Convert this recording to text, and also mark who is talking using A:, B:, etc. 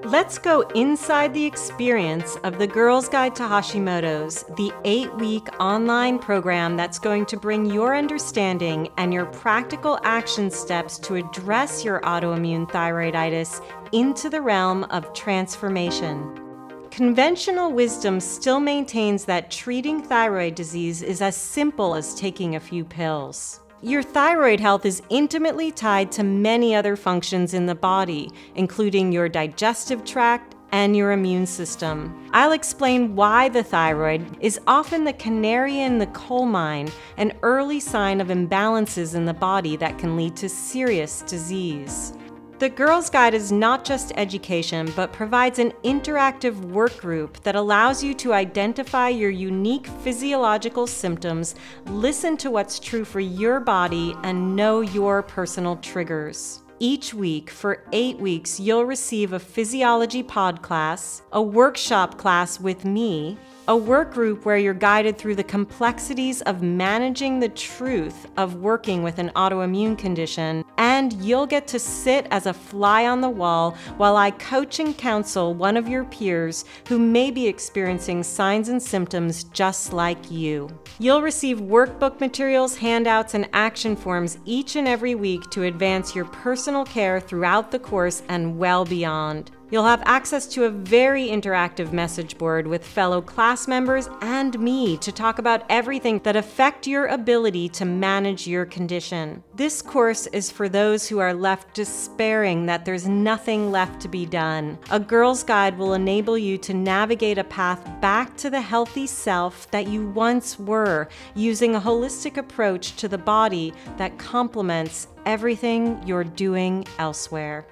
A: Let's go inside the experience of the Girl's Guide to Hashimoto's, the 8-week online program that's going to bring your understanding and your practical action steps to address your autoimmune thyroiditis into the realm of transformation. Conventional wisdom still maintains that treating thyroid disease is as simple as taking a few pills. Your thyroid health is intimately tied to many other functions in the body, including your digestive tract and your immune system. I'll explain why the thyroid is often the canary in the coal mine, an early sign of imbalances in the body that can lead to serious disease. The Girl's Guide is not just education, but provides an interactive work group that allows you to identify your unique physiological symptoms, listen to what's true for your body, and know your personal triggers. Each week, for 8 weeks, you'll receive a physiology pod class, a workshop class with me, a work group where you're guided through the complexities of managing the truth of working with an autoimmune condition, and you'll get to sit as a fly on the wall while I coach and counsel one of your peers who may be experiencing signs and symptoms just like you. You'll receive workbook materials, handouts, and action forms each and every week to advance your personal care throughout the course and well beyond. You'll have access to a very interactive message board with fellow class members and me to talk about everything that affect your ability to manage your condition. This course is for those who are left despairing that there's nothing left to be done. A Girl's Guide will enable you to navigate a path back to the healthy self that you once were, using a holistic approach to the body that complements everything you're doing elsewhere.